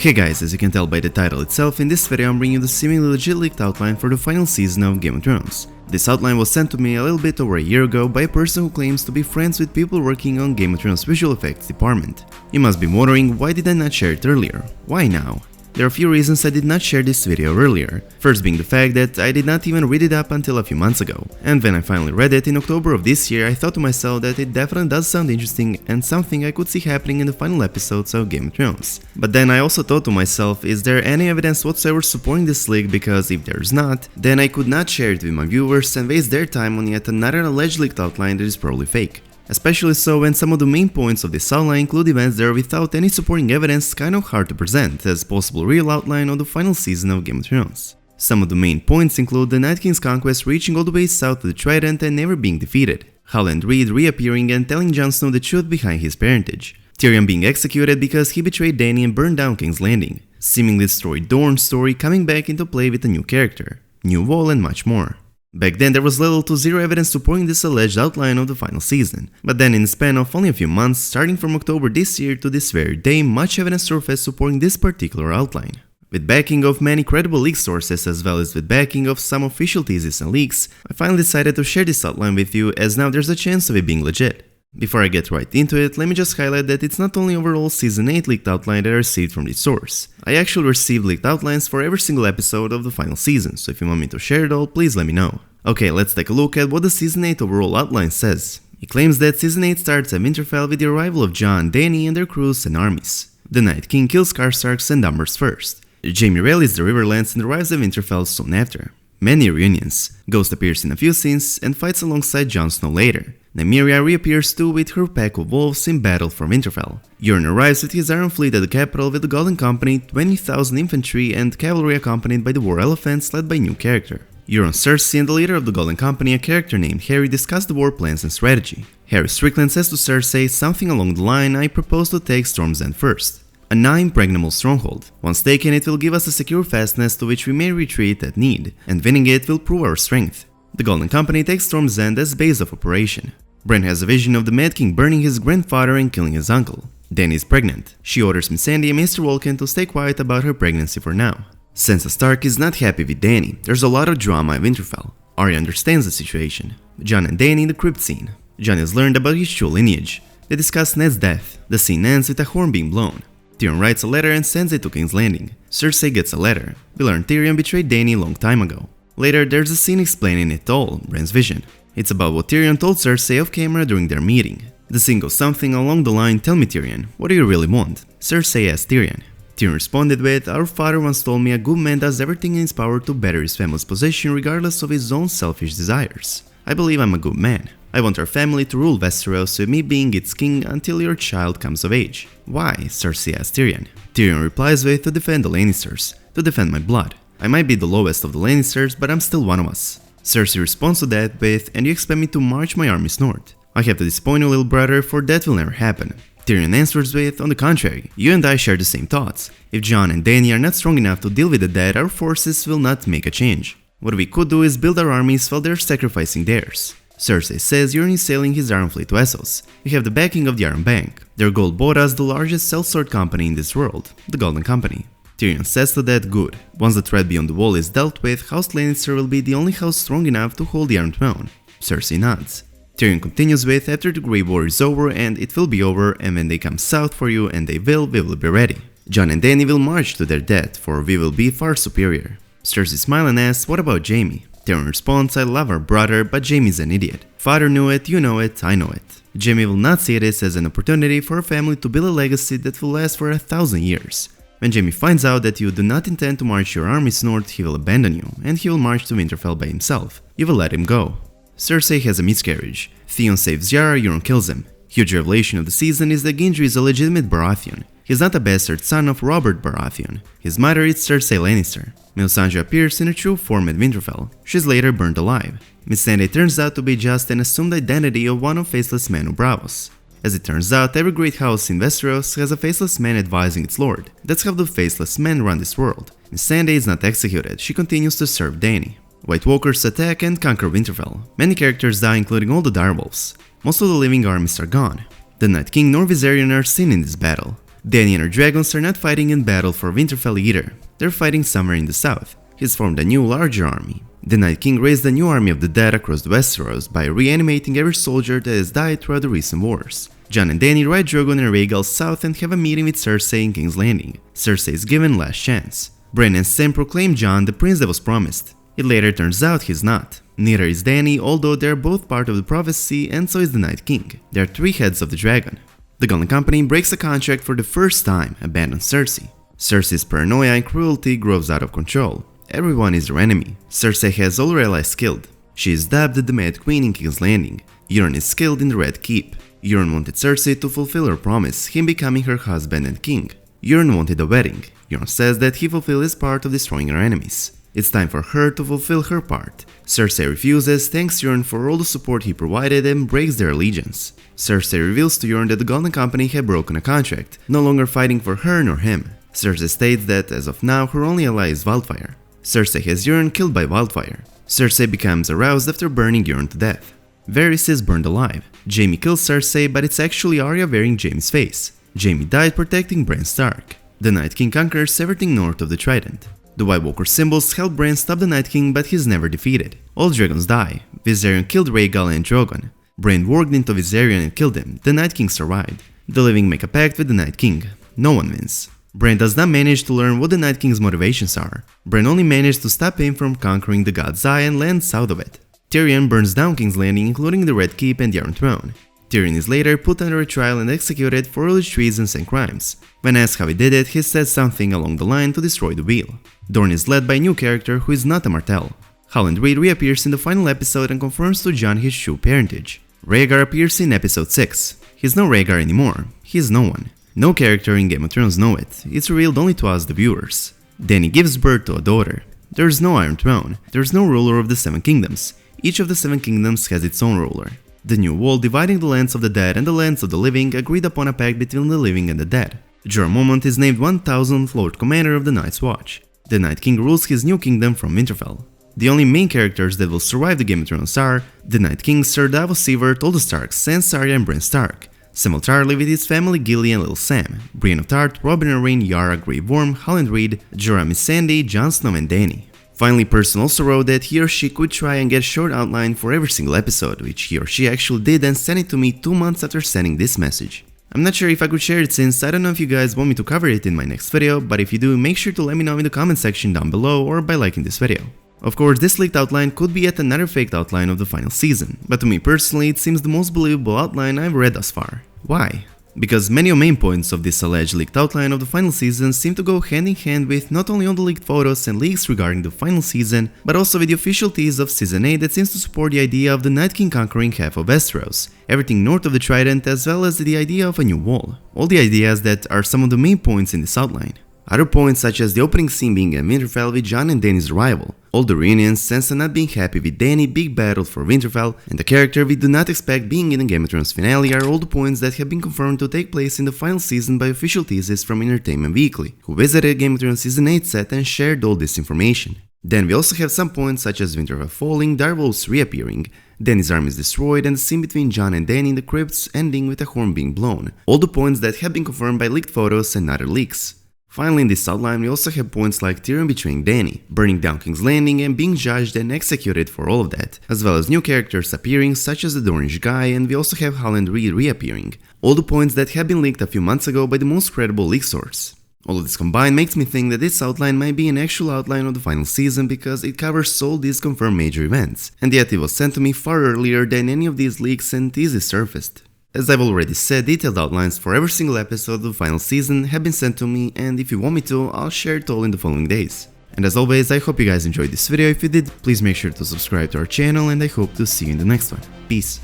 Hey guys, as you can tell by the title itself, in this video I'm bringing you the seemingly legit leaked outline for the final season of Game of Thrones. This outline was sent to me a little bit over a year ago by a person who claims to be friends with people working on Game of Thrones visual effects department. You must be wondering, why did I not share it earlier? Why now? There are a few reasons I did not share this video earlier, first being the fact that I did not even read it up until a few months ago, and when I finally read it in October of this year I thought to myself that it definitely does sound interesting and something I could see happening in the final episodes of Game of Thrones. But then I also thought to myself, is there any evidence whatsoever supporting this leak, because if there's not, then I could not share it with my viewers and waste their time on yet another alleged leaked outline that is probably fake. Especially so when some of the main points of this outline include events that are without any supporting evidence kind of hard to present as possible real outline of the final season of Game of Thrones. Some of the main points include the Night King's conquest reaching all the way south to the Trident and never being defeated, Howland Reed reappearing and telling Jon Snow the truth behind his parentage, Tyrion being executed because he betrayed Dany and burned down King's Landing, seemingly destroyed Dorne's story coming back into play with a new character, new wall and much more. Back then there was little to zero evidence supporting this alleged outline of the final season, but then in the span of only a few months, starting from October this year to this very day, much evidence surfaced supporting this particular outline. With backing of many credible leak sources as well as with backing of some official theses and leaks, I finally decided to share this outline with you, as now there's a chance of it being legit. Before I get right into it, let me just highlight that it's not only overall Season 8 leaked outline that I received from this source. I actually received leaked outlines for every single episode of the final season, so if you want me to share it all, please let me know. Okay, let's take a look at what the Season 8 overall outline says. It claims that Season 8 starts at Winterfell with the arrival of Jon, Dany and their crews and armies. The Night King kills Karstarks and Umbers first. Jaime rallies the Riverlands and arrives at Winterfell soon after. Many reunions. Ghost appears in a few scenes and fights alongside Jon Snow later. Nymeria reappears too with her pack of wolves in battle for Winterfell. Euron arrives with his iron fleet at the capital with the Golden Company, 20,000 infantry and cavalry accompanied by the war elephants led by new character. Euron, Cersei and the leader of the Golden Company, a character named Harry, discuss the war plans and strategy. Harry Strickland says to Cersei something along the line, "I propose to take Storm's End first. A now impregnable stronghold. Once taken, it will give us a secure fastness to which we may retreat at need, and winning it will prove our strength." The Golden Company takes Storm's End as base of operation. Bran has a vision of the Mad King burning his grandfather and killing his uncle. Dany is pregnant. She orders Missandei and Mr. Vulcan to stay quiet about her pregnancy for now. Sansa Stark is not happy with Dany. There's a lot of drama at Winterfell. Arya understands the situation. Jon and Dany in the crypt scene. Jon has learned about his true lineage. They discuss Ned's death. The scene ends with a horn being blown. Tyrion writes a letter and sends it to King's Landing. Cersei gets a letter. We learn Tyrion betrayed Dany a long time ago. Later, there's a scene explaining it all, Bran's vision. It's about what Tyrion told Cersei off camera during their meeting. The scene goes something along the line, "Tell me Tyrion, what do you really want?" Cersei asks Tyrion. Tyrion responded with, "Our father once told me a good man does everything in his power to better his family's position regardless of his own selfish desires. I believe I'm a good man. I want our family to rule Westeros with me being its king until your child comes of age." "Why?" Cersei asks Tyrion. Tyrion replies with, "To defend the Lannisters. To defend my blood. I might be the lowest of the Lannisters, but I'm still one of us." Cersei responds to that with, "And you expect me to march my armies north? I have to disappoint you, little brother, for that will never happen." Tyrion answers with, "On the contrary, you and I share the same thoughts. If Jon and Dany are not strong enough to deal with the dead, our forces will not make a change. What we could do is build our armies while they're sacrificing theirs." Cersei says Euron is sailing his iron fleet to Essos. We have the backing of the Iron Bank. Their gold bought us the largest sellsword company in this world, the Golden Company. Tyrion says to that, "Good. Once the threat beyond the wall is dealt with, House Lannister will be the only house strong enough to hold the Iron Throne." Cersei nods. Tyrion continues with, "After the Grey War is over, and it will be over, and when they come south for you, and we will be ready. Jon and Dany will march to their death, for we will be far superior." Cersei smiles and asks, "What about Jaime?" Tyrion responds, "I love our brother, but Jaime's an idiot. Father knew it, you know it, I know it. Jaime will not see this as an opportunity for a family to build a legacy that will last for 1,000 years. When Jaime finds out that you do not intend to march your armies north, he will abandon you, and he will march to Winterfell by himself. You will let him go." Cersei has a miscarriage. Theon saves Yara, Euron kills him. Huge revelation of the season is that Gendry is a legitimate Baratheon. He's not a bastard son of Robert Baratheon. His mother is Cersei Lannister. Melisandre appears in her true form at Winterfell. She's later burned alive. Missandei turns out to be just an assumed identity of one of Faceless Manu Braavos. As it turns out, every great house in Westeros has a faceless man advising its lord. That's how the faceless men run this world. Missandei is not executed, she continues to serve Dany. White Walkers attack and conquer Winterfell. Many characters die, including all the direwolves. Most of the living armies are gone. The Night King nor Viserion are seen in this battle. Dany and her dragons are not fighting in battle for Winterfell either, they're fighting somewhere in the south. He's formed a new larger army. The Night King raised a new army of the dead across the Westeros by reanimating every soldier that has died throughout the recent wars. Jon and Dany ride Drogon and Rhaegal south and have a meeting with Cersei in King's Landing. Cersei is given last chance. Bran and Sam proclaim Jon the prince that was promised. It later turns out he's not. Neither is Dany, although they're both part of the prophecy, and so is the Night King. There are three heads of the dragon. The Golden Company breaks a contract for the first time, abandons Cersei. Cersei's paranoia and cruelty grows out of control. Everyone is her enemy. Cersei has all her allies killed. She is dubbed the Mad Queen in King's Landing. Euron is killed in the Red Keep. Euron wanted Cersei to fulfill her promise, him becoming her husband and king. Euron wanted a wedding. Euron says that he fulfilled his part of destroying her enemies. It's time for her to fulfill her part. Cersei refuses, thanks Euron for all the support he provided, and breaks their allegiance. Cersei reveals to Euron that the Golden Company had broken a contract, no longer fighting for her nor him. Cersei states that as of now her only ally is Wildfire. Cersei has Euron killed by Wildfire. Cersei becomes aroused after burning Euron to death. Varys is burned alive. Jaime kills Cersei, but it's actually Arya wearing Jaime's face. Jaime died protecting Bran Stark. The Night King conquers everything north of the Trident. The White Walker symbols help Bran stop the Night King, but he's never defeated. All dragons die. Viserion killed Rhaegal and Drogon. Bran walked into Viserion and killed him. The Night King survived. The living make a pact with the Night King. No one wins. Bran does not manage to learn what the Night King's motivations are. Bran only managed to stop him from conquering the God's Eye and land south of it. Tyrion burns down King's Landing, including the Red Keep and the Iron Throne. Tyrion is later put under a trial and executed for all his treasons and crimes. When asked how he did it, he said something along the line to destroy the wheel. Dorne is led by a new character who is not a Martell. Howland Reed reappears in the final episode and confirms to Jon his true parentage. Rhaegar appears in episode 6. He's no Rhaegar anymore. He's no one. No character in Game of Thrones know it. It's revealed only to us, the viewers. Dany gives birth to a daughter. There's no Iron Throne. There's no ruler of the Seven Kingdoms. Each of the Seven Kingdoms has its own ruler. The new wall dividing the lands of the dead and the lands of the living agreed upon a pact between the living and the dead. Jorah Mormont is named 1000th Lord Commander of the Night's Watch. The Night King rules his new kingdom from Winterfell. The only main characters that will survive the Game of Thrones are the Night King, Sir Davos Seavert, all the Starks, Sansa Arya and Bran Stark. Sam Tarly with his family Gilly and Little Sam, Brienne of Tarth, Robin Arryn, Yara, Grave Worm, Howland Reed, Jorah Missandei, Jon Snow and Dany. Finally, Person also wrote that he or she could try and get a short outline for every single episode, which he or she actually did and sent it to me 2 months after sending this message. I'm not sure if I could share it since I don't know if you guys want me to cover it in my next video, but if you do, make sure to let me know in the comment section down below or by liking this video. Of course, this leaked outline could be yet another faked outline of the final season, but to me personally it seems the most believable outline I've read thus far. Why? Because many of the main points of this alleged leaked outline of the final season seem to go hand in hand with not only all the leaked photos and leaks regarding the final season, but also with the official tease of Season 8 that seems to support the idea of the Night King conquering half of Westeros, everything north of the Trident, as well as the idea of a new wall. All the ideas that are some of the main points in this outline. Other points such as the opening scene being at Winterfell with Jon and Dany's arrival, all the reunions, Sansa not being happy with Dany, big battle for Winterfell, and the character we do not expect being in the Game of Thrones finale are all the points that have been confirmed to take place in the final season by official teases from Entertainment Weekly, who visited Game of Thrones Season 8 set and shared all this information. Then we also have some points such as Winterfell falling, direwolves reappearing, Dany's army is destroyed, and the scene between Jon and Dany in the crypts ending with a horn being blown, all the points that have been confirmed by leaked photos and other leaks. Finally, in this outline, we also have points like Tyrion betraying Dany, burning down King's Landing and being judged and executed for all of that, as well as new characters appearing such as the Dornish guy, and we also have Howland Reed reappearing, all the points that have been leaked a few months ago by the most credible leak source. All of this combined makes me think that this outline might be an actual outline of the final season because it covers all these confirmed major events, and yet it was sent to me far earlier than any of these leaks and teases surfaced. As I've already said, detailed outlines for every single episode of the final season have been sent to me, and if you want me to, I'll share it all in the following days. And as always, I hope you guys enjoyed this video. If you did, please make sure to subscribe to our channel, and I hope to see you in the next one. Peace.